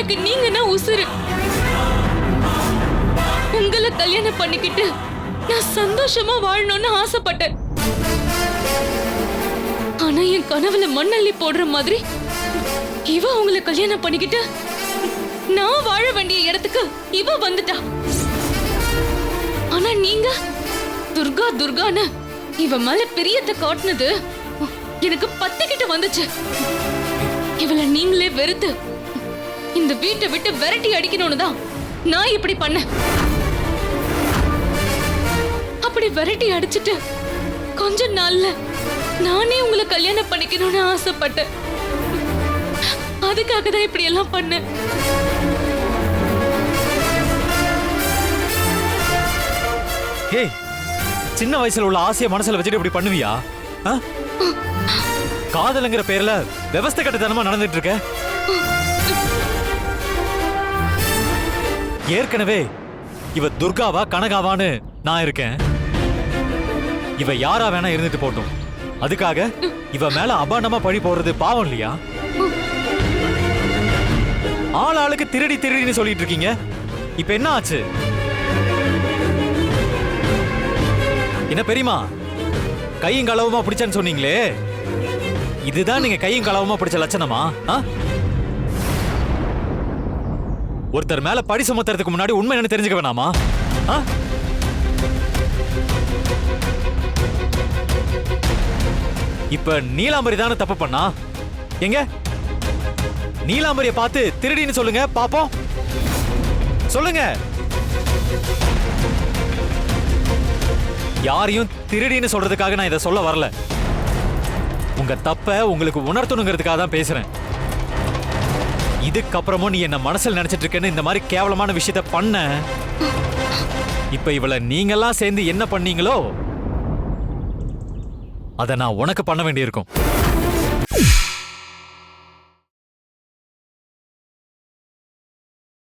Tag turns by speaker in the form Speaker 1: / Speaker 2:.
Speaker 1: எனக்கு நீங்கன்னா உசுரு. உங்களை கல்யாணம் பண்ணிக்கிட்டு நான் சந்தோஷமா வாழணும்னு ஆசைப்பட்டேன். ஆனா என் கனவுல மண்ணள்ளி போடுற மாதிரி இவ உங்களை கல்யாணம் பண்ணிக்கிட்டு நான் வாழ வேண்டிய இடத்துக்கு இவ வந்துட்டா. ஆனா நீங்க துர்கா துர்கான்னு இவ மேல பிரியத்தை காட்டினது எனக்கு பத்திக்கிட்டு வந்துச்சு. இவளை நீங்களே வெறுத்து இந்த வீட்டை விட்டு விரட்டி அடிக்கணும்னு தான் நான் இப்படி பண்ணேன். அப்படி விரட்டி அடிச்சிட்டு கொஞ்ச நாள்ல நானே உங்களை கல்யாணம் பண்ணிக்கணும்னு ஆசைப்பட்டேன். அதுக்காக தான் இப்படி எல்லாம் பண்ணேன்.
Speaker 2: ஏய், சின்ன வயசுல உள்ள ஆசைய மனசுல வச்சுட்டு இப்படி பண்ணுவியா? காதலுங்கிற பேர்ல விவஸ்தை கட்டத்தனமா நடந்துட்டு இருக்க. ஏற்கனவே இவ துர்காவா கனகாவான்னு நான் இருக்கேன். இவ யாரா வேணா இருந்துட்டு போட்டும். அதுக்காக இவ மேல அபாண்டமா பழி போடுறது பாவம் இல்லையா? ஆள் ஆளுக்கு திருடி திருடின்னு சொல்லிட்டு இருக்கீங்க. இப்ப என்ன ஆச்சு? என்ன பெரியமா கையும் களவுமா பிடிச்சேன்னு சொன்னீங்களே, இதுதான் நீங்க கையும் களவுமா பிடிச்ச லட்சணமா? ஒருத்தர் மேல பழி சுமத்துறதுக்கு முன்னாடி உண்மை என்ன தெரிஞ்சுக்க வேணாமா? இப்ப நீலாம்பரி தானே தப்பு பண்ணா? எங்க நீலாம்பரிய பார்த்து திருடின்னு சொல்லுங்க பாப்போம். சொல்லுங்க. யாரையும் திருடின்னு சொல்றதுக்காக நான் இதை சொல்ல வரல. உங்க தப்ப உங்களுக்கு உணர்த்தணுங்கிறதுக்காக தான் பேசுறேன். இதுக்கப்புறமும் நீ என்ன மனசுல நினைச்சிட்டு இருக்கேன்னு இந்த மாதிரி கேவலமான விஷயத்த பண்ண, இப்ப இவளை நீங்கெல்லாம் சேர்ந்து என்ன பண்ணீங்களோ அதை நான் உனக்கு பண்ண வேண்டியிருக்கும்.